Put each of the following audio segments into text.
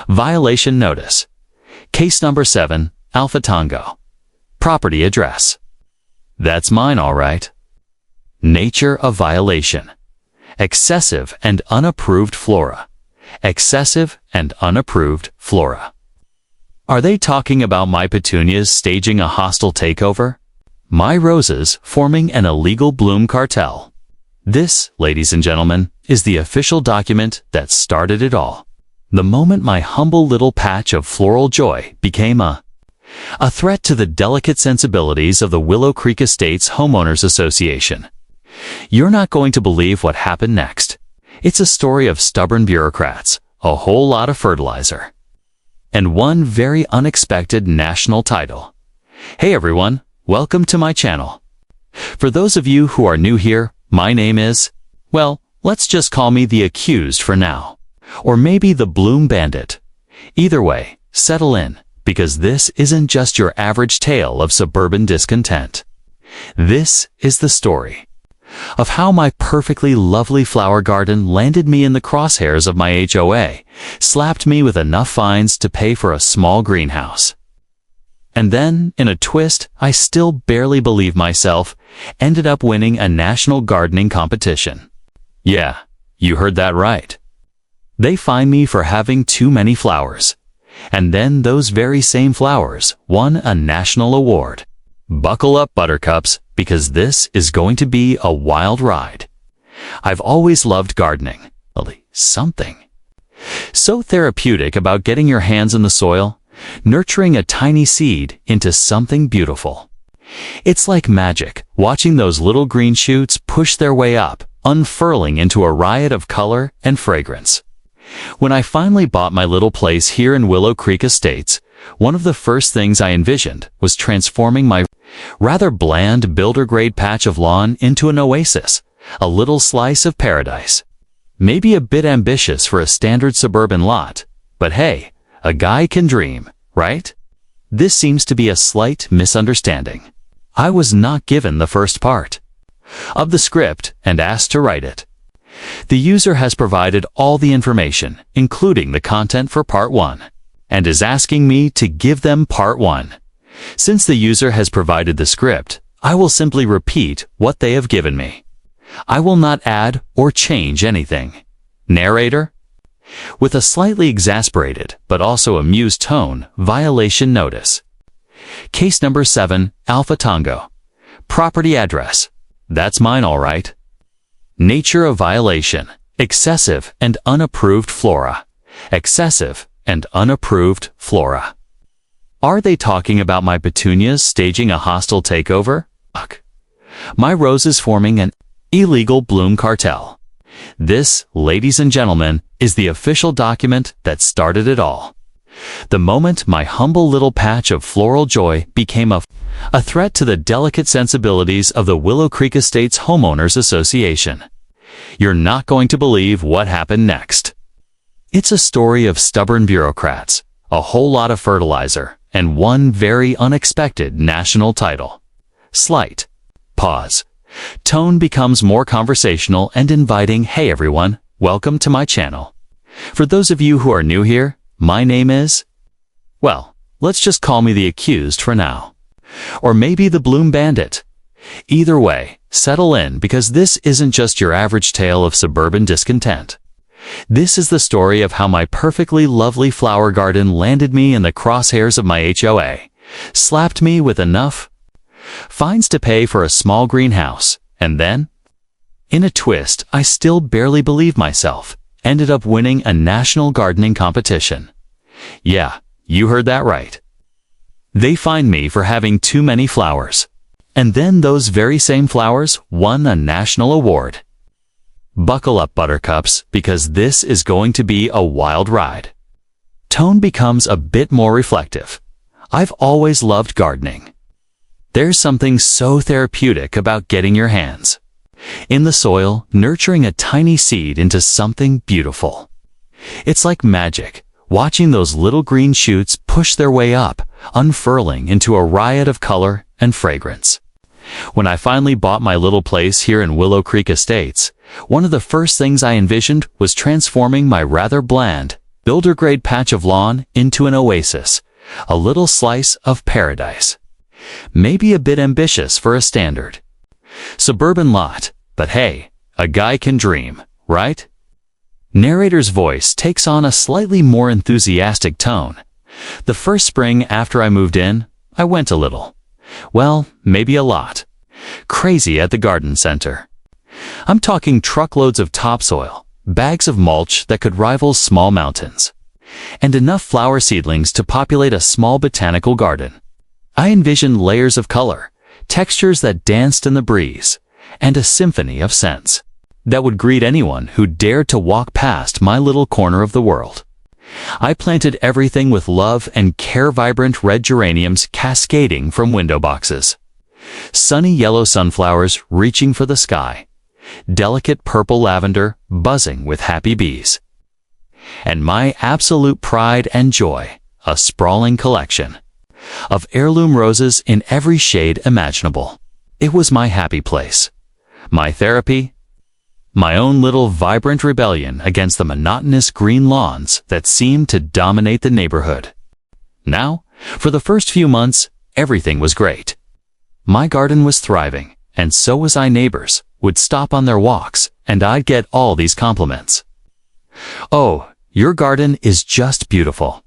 Violation notice. Case number 7, Alpha Tango. Property address. That's mine, all right. Nature of violation. Excessive and unapproved flora. Excessive and unapproved flora. Are they talking about my petunias staging a hostile takeover? My roses forming an illegal bloom cartel? This, ladies and gentlemen, is the official document that started it all. The moment my humble little patch of floral joy became a threat to the delicate sensibilities of the Willow Creek Estates Homeowners Association. You're not going to believe what happened next. It's a story of stubborn bureaucrats, a whole lot of fertilizer, and one very unexpected national title. Hey everyone, welcome to my channel. For those of you who are new here, my name is, well, let's just call me the accused for now. Or maybe the Bloom Bandit. Either way, settle in, because this isn't just your average tale of suburban discontent. This is the story of how my perfectly lovely flower garden landed me in the crosshairs of my HOA, slapped me with enough fines to pay for a small greenhouse. And then, in a twist I still barely believe myself, ended up winning a national gardening competition. Yeah, you heard that right. They fined me for having too many flowers. And then those very same flowers won a national award. Buckle up, buttercups, because this is going to be a wild ride. I've always loved gardening. Something so therapeutic about getting your hands in the soil, nurturing a tiny seed into something beautiful. It's like magic, watching those little green shoots push their way up, unfurling into a riot of color and fragrance. When I finally bought my little place here in Willow Creek Estates, one of the first things I envisioned was transforming my rather bland builder-grade patch of lawn into an oasis, a little slice of paradise. Maybe a bit ambitious for a standard suburban lot, but hey, a guy can dream, right? This seems to be a slight misunderstanding. I was not given the first part of the script and asked to write it. The user has provided all the information, including the content for Part 1, and is asking me to give them Part 1. Since the user has provided the script, I will simply repeat what they have given me. I will not add or change anything. Narrator? With a slightly exasperated but also amused tone, violation notice. Case number 7, Alpha Tango. Property address. That's mine, all right. Nature of violation. Excessive and unapproved flora. Excessive and unapproved flora. Are they talking about my petunias staging a hostile takeover? Ugh. My roses forming an illegal bloom cartel. This, ladies and gentlemen, is the official document that started it all. The moment my humble little patch of floral joy became a threat to the delicate sensibilities of the Willow Creek Estates Homeowners Association. You're not going to believe what happened next. It's a story of stubborn bureaucrats, a whole lot of fertilizer, and one very unexpected national title. Slight. Pause. Tone becomes more conversational and inviting. Hey everyone, welcome to my channel. For those of you who are new here, my name is, well, let's just call me the accused for now. Or maybe the Bloom Bandit. Either way, settle in, because this isn't just your average tale of suburban discontent. This is the story of how my perfectly lovely flower garden landed me in the crosshairs of my HOA, slapped me with enough fines to pay for a small greenhouse, and then, in a twist I still barely believe myself, ended up winning a national gardening competition. Yeah, you heard that right. They fined me for having too many flowers. And then those very same flowers won a national award. Buckle up, buttercups, because this is going to be a wild ride. Tone becomes a bit more reflective. I've always loved gardening. There's something so therapeutic about getting your hands in the soil, nurturing a tiny seed into something beautiful. It's like magic, watching those little green shoots push their way up, unfurling into a riot of color and fragrance. When I finally bought my little place here in Willow Creek Estates, one of the first things I envisioned was transforming my rather bland builder-grade patch of lawn into an oasis, a little slice of paradise. Maybe a bit ambitious for a standard suburban lot, but hey, a guy can dream, right? Narrator's voice takes on a slightly more enthusiastic tone. The first spring after I moved in, I went a little, well, maybe a lot, crazy at the garden center. I'm talking truckloads of topsoil, bags of mulch that could rival small mountains, and enough flower seedlings to populate a small botanical garden. I envisioned layers of color, textures that danced in the breeze, and a symphony of scents that would greet anyone who dared to walk past my little corner of the world. I planted everything with love and care, vibrant red geraniums cascading from window boxes, sunny yellow sunflowers reaching for the sky, delicate purple lavender buzzing with happy bees, and my absolute pride and joy, a sprawling collection of heirloom roses in every shade imaginable. It was my happy place, my therapy, my own little vibrant rebellion against the monotonous green lawns that seemed to dominate the neighborhood. Now, for the first few months, everything was great. My garden was thriving, and so was I. Neighbors would stop on their walks, and I'd get all these compliments. "Oh, your garden is just beautiful.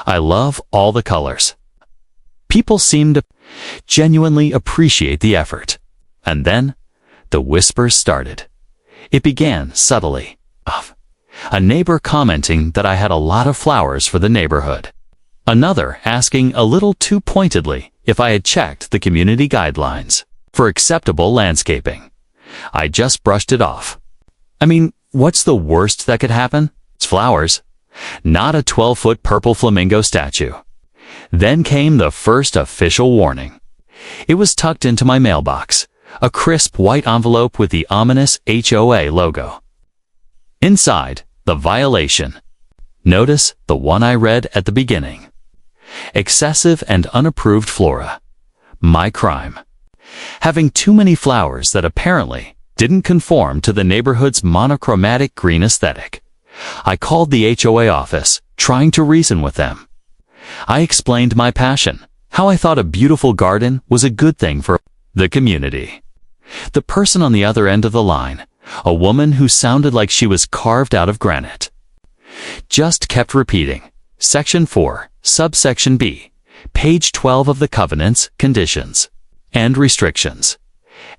I love all the colors." People seemed to genuinely appreciate the effort. And then, the whispers started. It began subtly. A neighbor commenting that I had a lot of flowers for the neighborhood. Another asking a little too pointedly if I had checked the community guidelines for acceptable landscaping. I just brushed it off. I mean, what's the worst that could happen? It's flowers, not a 12-foot purple flamingo statue. Then came the first official warning. It was tucked into my mailbox, a crisp white envelope with the ominous HOA logo. Inside, the violation. Notice the one I read at the beginning. Excessive and unapproved flora. My crime. Having too many flowers that apparently didn't conform to the neighborhood's monochromatic green aesthetic. I called the HOA office, trying to reason with them. I explained my passion, how I thought a beautiful garden was a good thing for the community. The person on the other end of the line, a woman who sounded like she was carved out of granite, just kept repeating, Section 4, subsection B, page 12 of the covenants, conditions, and restrictions.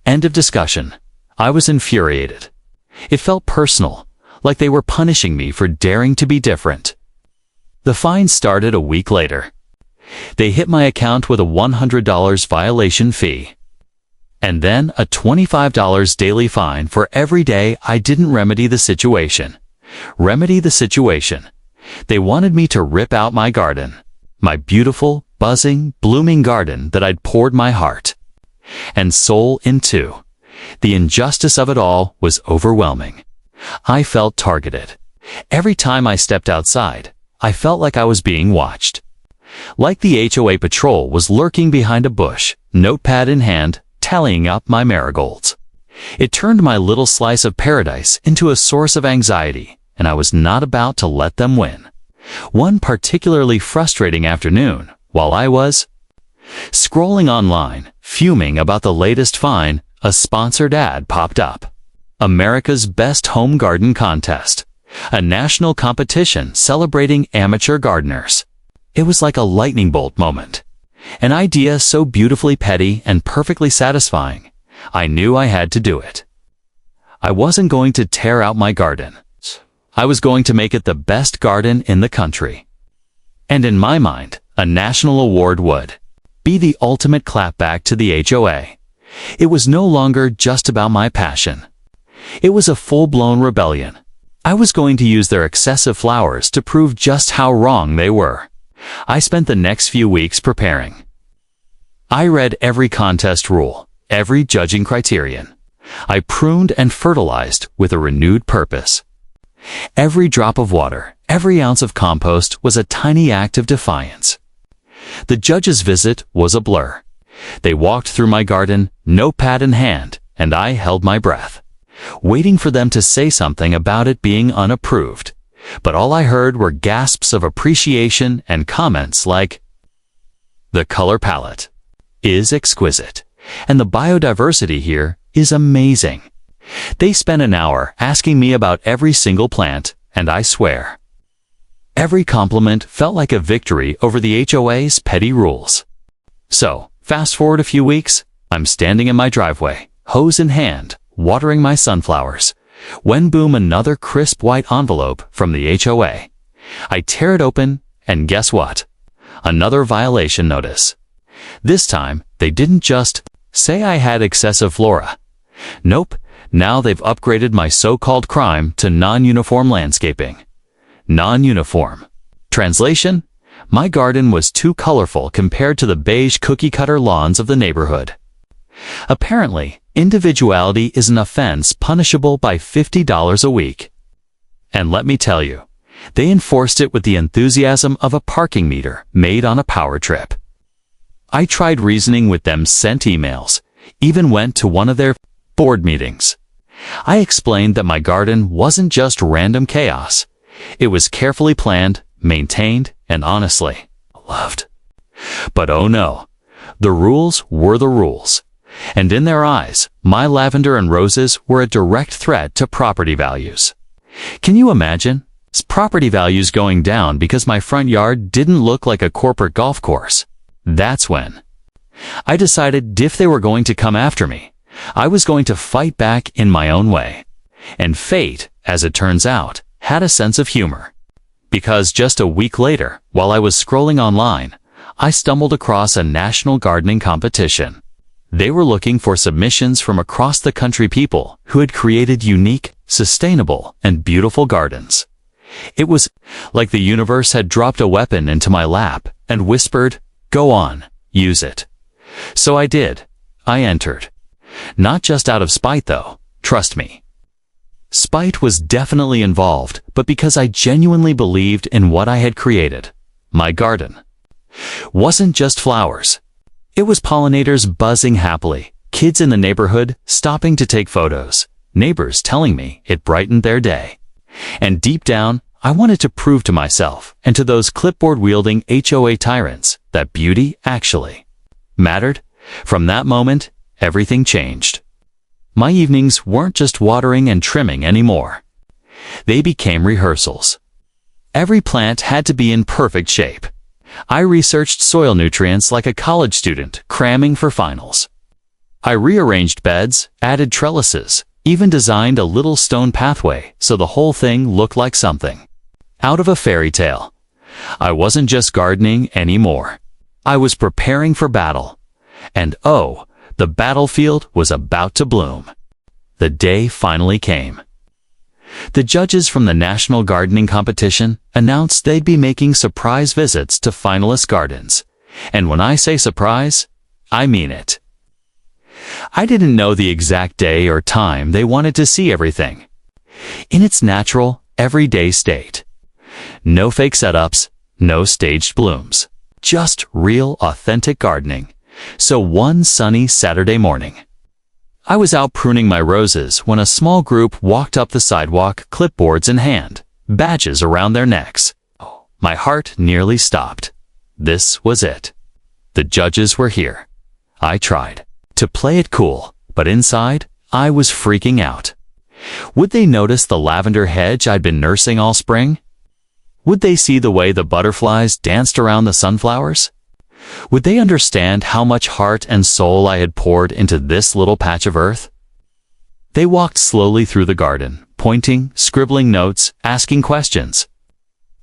End of discussion. I was infuriated. It felt personal, like they were punishing me for daring to be different. The fine started a week later. They hit my account with a $100 violation fee, and then a $25 daily fine for every day I didn't remedy the situation. Remedy the situation. They wanted me to rip out my garden, my beautiful, buzzing, blooming garden that I'd poured my heart and soul into. The injustice of it all was overwhelming. I felt targeted. Every time I stepped outside, I felt like I was being watched. Like the HOA patrol was lurking behind a bush, notepad in hand, tallying up my marigolds. It turned my little slice of paradise into a source of anxiety, and I was not about to let them win. One particularly frustrating afternoon, while I was scrolling online, fuming about the latest fine, a sponsored ad popped up. America's Best Home Garden Contest, a national competition celebrating amateur gardeners. It was like a lightning bolt moment. An idea so beautifully petty and perfectly satisfying, I knew I had to do it. I wasn't going to tear out my garden. I was going to make it the best garden in the country. And in my mind, a national award would be the ultimate clapback to the HOA. It was no longer just about my passion. It was a full-blown rebellion. I was going to use their excessive flowers to prove just how wrong they were. I spent the next few weeks preparing. I read every contest rule, every judging criterion. I pruned and fertilized with a renewed purpose. Every drop of water, every ounce of compost was a tiny act of defiance. The judge's visit was a blur. They walked through my garden, notepad in hand, and I held my breath, waiting for them to say something about it being unapproved, but all I heard were gasps of appreciation and comments like, "The color palette is exquisite, and the biodiversity here is amazing." They spent an hour asking me about every single plant, and I swear, every compliment felt like a victory over the HOA's petty rules. So, fast forward a few weeks, I'm standing in my driveway, hose in hand, watering my sunflowers, when boom, another crisp white envelope from the HOA. I tear it open, and guess what? Another violation notice. This time, they didn't just say I had excessive flora. Nope, now they've upgraded my so-called crime to non-uniform landscaping. Non-uniform. Translation: my garden was too colorful compared to the beige cookie-cutter lawns of the neighborhood. Apparently, individuality is an offense punishable by $50 a week. And let me tell you, they enforced it with the enthusiasm of a parking meter made on a power trip. I tried reasoning with them, sent emails, even went to one of their board meetings. I explained that my garden wasn't just random chaos. It was carefully planned, maintained, and honestly, loved. But oh no, the rules were the rules. And in their eyes, my lavender and roses were a direct threat to property values. Can you imagine? Property values going down because my front yard didn't look like a corporate golf course. That's when I decided if they were going to come after me, I was going to fight back in my own way. And fate, as it turns out, had a sense of humor. Because just a week later, while I was scrolling online, I stumbled across a national gardening competition. They were looking for submissions from across the country, people who had created unique, sustainable, and beautiful gardens. It was like the universe had dropped a weapon into my lap and whispered, "Go on, use it." So I did. I entered. Not just out of spite though, trust me. Spite was definitely involved, but because I genuinely believed in what I had created. My garden wasn't just flowers. It was pollinators buzzing happily, kids in the neighborhood stopping to take photos, neighbors telling me it brightened their day. And deep down, I wanted to prove to myself and to those clipboard-wielding HOA tyrants that beauty actually mattered. From that moment, everything changed. My evenings weren't just watering and trimming anymore. They became rehearsals. Every plant had to be in perfect shape. I researched soil nutrients like a college student cramming for finals. I rearranged beds, added trellises, even designed a little stone pathway so the whole thing looked like something out of a fairy tale. I wasn't just gardening anymore. I was preparing for battle. And oh, the battlefield was about to bloom. The day finally came. The judges from the National Gardening Competition announced they'd be making surprise visits to finalist gardens. And when I say surprise, I mean it. I didn't know the exact day or time they wanted to see everything in its natural, everyday state. No fake setups, no staged blooms. Just real, authentic gardening. So one sunny Saturday morning, I was out pruning my roses when a small group walked up the sidewalk, clipboards in hand, badges around their necks. My heart nearly stopped. This was it. The judges were here. I tried to play it cool, but inside, I was freaking out. Would they notice the lavender hedge I'd been nursing all spring? Would they see the way the butterflies danced around the sunflowers? Would they understand how much heart and soul I had poured into this little patch of earth? They walked slowly through the garden, pointing, scribbling notes, asking questions.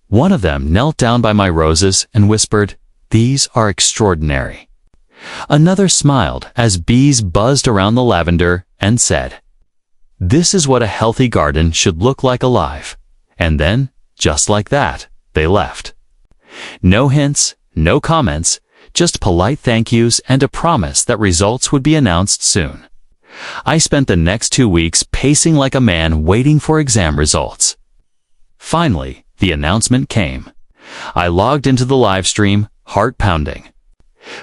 One of them knelt down by my roses and whispered, "These are extraordinary." Another smiled as bees buzzed around the lavender and said, "This is what a healthy garden should look like alive." And then, just like that, they left. No hints, no comments, just polite thank yous and a promise that results would be announced soon. I spent the next 2 weeks pacing like a man waiting for exam results. Finally, the announcement came. I logged into the live stream, heart pounding,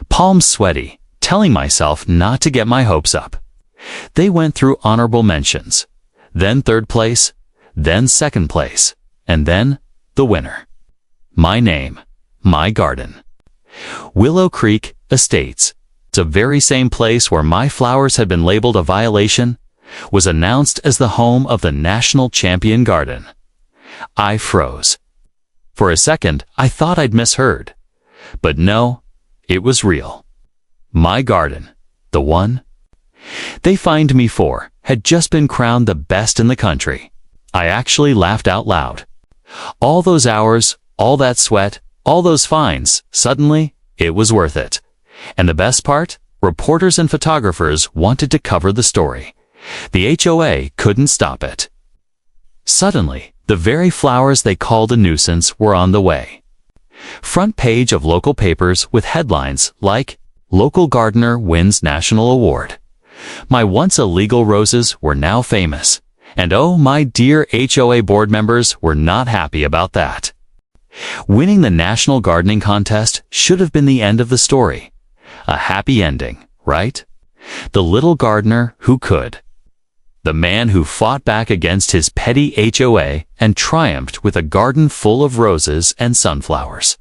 palms sweaty, telling myself not to get my hopes up. They went through honorable mentions, then third place, then second place, And then, the winner. My name, my garden. Willow Creek Estates, the very same place where my flowers had been labeled a violation, was announced as the home of the national champion garden. I froze. For a second, I thought I'd misheard. But no, it was real. My garden, the one they fined me for, had just been crowned the best in the country. I actually laughed out loud. All those hours, all that sweat, all those fines, suddenly, it was worth it. And the best part? Reporters and photographers wanted to cover the story. The HOA couldn't stop it. Suddenly, the very flowers they called a nuisance were on the way. Front page of local papers with headlines like, "Local Gardener Wins National Award." My once illegal roses were now famous. And oh, my dear HOA board members were not happy about that. Winning the National Gardening Contest should have been the end of the story. A happy ending, right? The little gardener who could. The man who fought back against his petty HOA and triumphed with a garden full of roses and sunflowers.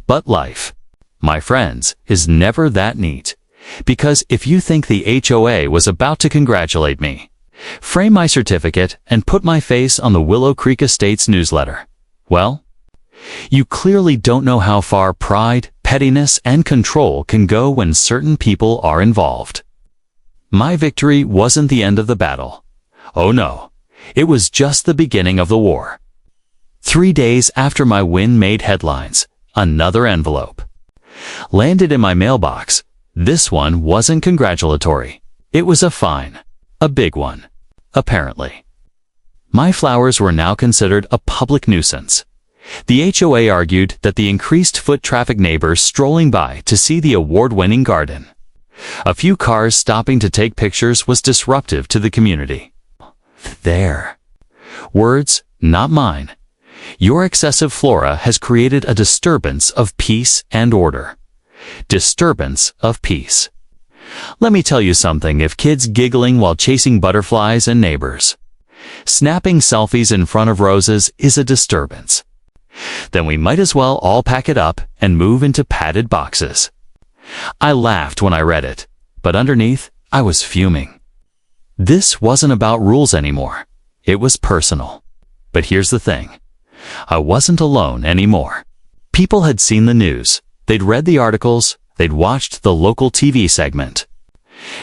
But life, my friends, is never that neat. Because if you think the HOA was about to congratulate me, frame my certificate and put my face on the Willow Creek Estates newsletter, well, you clearly don't know how far pride, pettiness, and control can go when certain people are involved. My victory wasn't the end of the battle. Oh no, it was just the beginning of the war. 3 days after my win made headlines, another envelope landed in my mailbox. This one wasn't congratulatory. It was a fine. A big one, apparently. My flowers were now considered a public nuisance. The HOA argued that the increased foot traffic neighbors strolling by to see the award-winning garden, a few cars stopping to take pictures, was disruptive to the community. Their words, not mine. Your excessive flora has created a disturbance of peace and order. Disturbance of peace. Let me tell you something, if kids giggling while chasing butterflies and neighbors snapping selfies in front of roses is a disturbance, then we might as well all pack it up and move into padded boxes. I laughed when I read it, but underneath, I was fuming. This wasn't about rules anymore. It was personal. But here's the thing. I wasn't alone anymore. People had seen the news. They'd read the articles. They'd watched the local TV segment.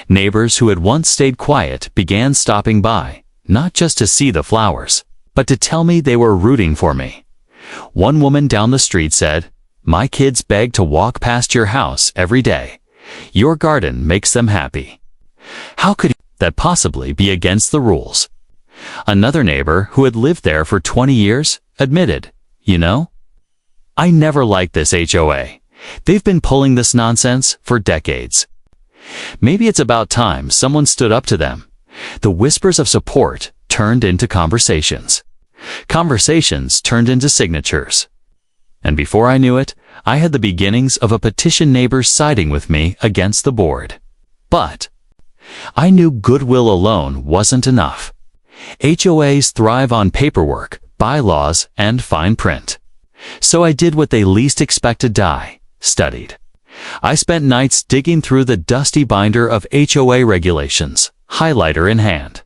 Neighbors who had once stayed quiet began stopping by, not just to see the flowers, but to tell me they were rooting for me. One woman down the street said, "My kids beg to walk past your house every day. Your garden makes them happy." How could that possibly be against the rules? Another neighbor who had lived there for 20 years admitted, "You know, I never liked this HOA. They've been pulling this nonsense for decades. Maybe it's about time someone stood up to them." The whispers of support turned into conversations. Conversations turned into signatures. And before I knew it, I had the beginnings of a petition, neighbors siding with me against the board. But I knew goodwill alone wasn't enough. HOAs thrive on paperwork, bylaws, and fine print. So I did what they least expected: studied. I spent nights digging through the dusty binder of HOA regulations, highlighter in hand.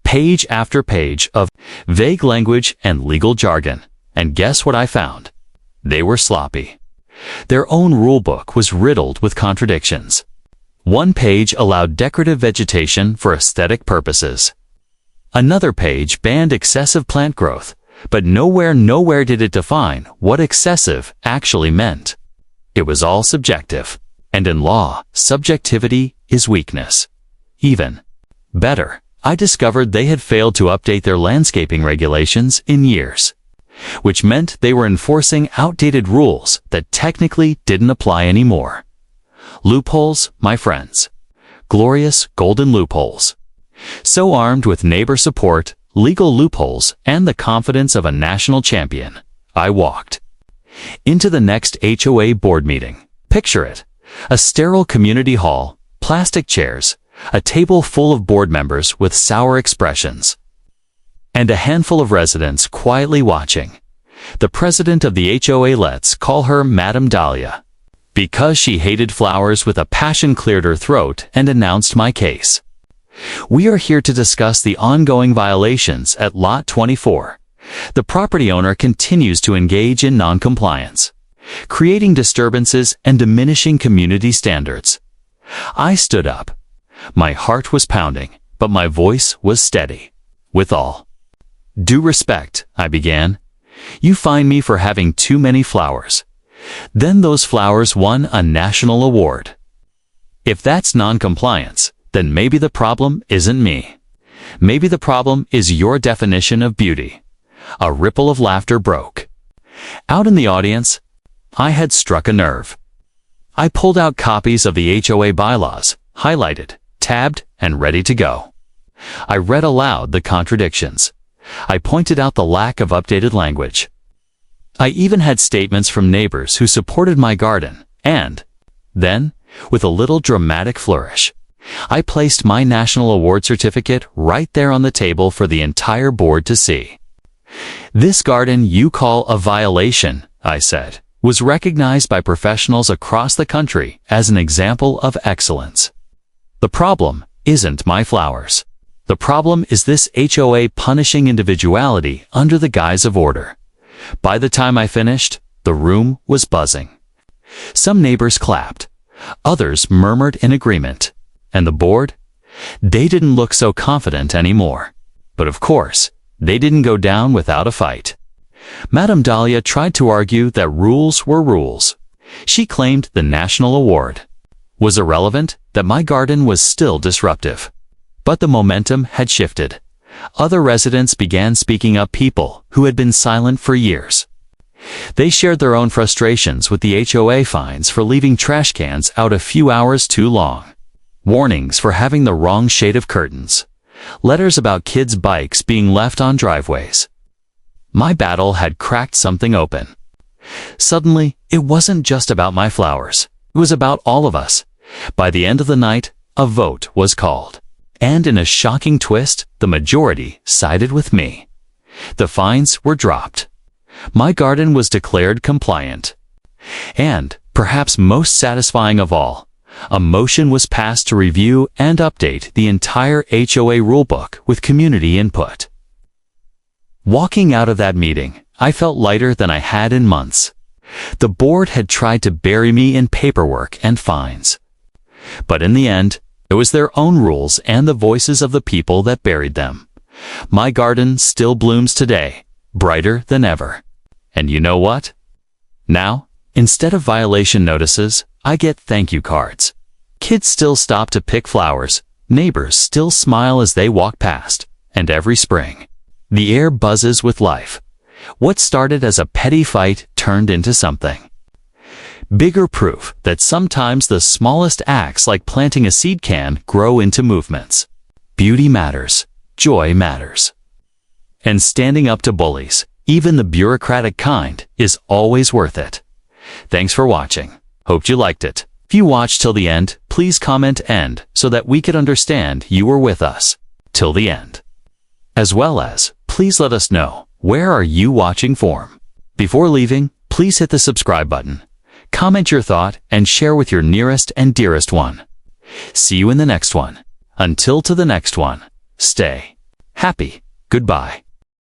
Page after page of vague language and legal jargon. And guess what I found? They were sloppy. Their own rulebook was riddled with contradictions. One page allowed decorative vegetation for aesthetic purposes. Another page banned excessive plant growth, but nowhere did it define what excessive actually meant. It was all subjective. And in law, subjectivity is weakness. Even better, I discovered they had failed to update their landscaping regulations in years, which meant they were enforcing outdated rules that technically didn't apply anymore. Loopholes, my friends. Glorious golden loopholes. So armed with neighbor support, legal loopholes, and the confidence of a national champion, I walked into the next HOA board meeting. Picture it. A sterile community hall, plastic chairs, a table full of board members with sour expressions. and a handful of residents quietly watching. The president of the HOA, let's call her Madame Dahlia, because she hated flowers with a passion, cleared her throat and announced my case. We are here to discuss the ongoing violations at Lot 24. The property owner continues to engage in non-compliance, creating disturbances and diminishing community standards. I stood up. My heart was pounding, but my voice was steady. With all due respect, I began, you fined me for having too many flowers. Then those flowers won a national award. If that's non-compliance, then maybe the problem isn't me. Maybe the problem is your definition of beauty. A ripple of laughter broke out in the audience. I had struck a nerve. I pulled out copies of the HOA bylaws, highlighted, tabbed, and ready to go. I read aloud the contradictions. I pointed out the lack of updated language. I even had statements from neighbors who supported my garden, and then, with a little dramatic flourish, I placed my national award certificate right there on the table for the entire board to see. This garden you call a violation, I said, was recognized by professionals across the country as an example of excellence. The problem isn't my flowers. The problem is this HOA punishing individuality under the guise of order. By the time I finished, the room was buzzing. Some neighbors clapped. Others murmured in agreement. And the board? They didn't look so confident anymore. But of course, they didn't go down without a fight. Madame Dahlia tried to argue that rules were rules. She claimed the national award was irrelevant, that my garden was still disruptive. But the momentum had shifted. Other residents began speaking up, people who had been silent for years. They shared their own frustrations with the HOA fines for leaving trash cans out a few hours too long, warnings for having the wrong shade of curtains, letters about kids' bikes being left on driveways. My battle had cracked something open. Suddenly, it wasn't just about my flowers. It was about all of us. By the end of the night, a vote was called. And in a shocking twist, the majority sided with me. The fines were dropped. My garden was declared compliant. And, perhaps most satisfying of all, a motion was passed to review and update the entire HOA rulebook with community input. Walking out of that meeting, I felt lighter than I had in months. The board had tried to bury me in paperwork and fines. But in the end, it was their own rules and the voices of the people that buried them. My garden still blooms today, brighter than ever. And you know what? Now, instead of violation notices, I get thank you cards. Kids still stop to pick flowers, neighbors still smile as they walk past, and every spring, the air buzzes with life. What started as a petty fight turned into something bigger, proof that sometimes the smallest acts, like planting a seed, can grow into movements. Beauty matters. Joy matters. And standing up to bullies, even the bureaucratic kind, is always worth it. Thanks for watching. Hope you liked it. If you watched till the end, please comment "end" so that we could understand you were with us till the end. As well as, please let us know, where are you watching from? Before leaving, please hit the subscribe button. Comment your thought and share with your nearest and dearest one. See you in the next one. Until to the next one, stay happy. Goodbye.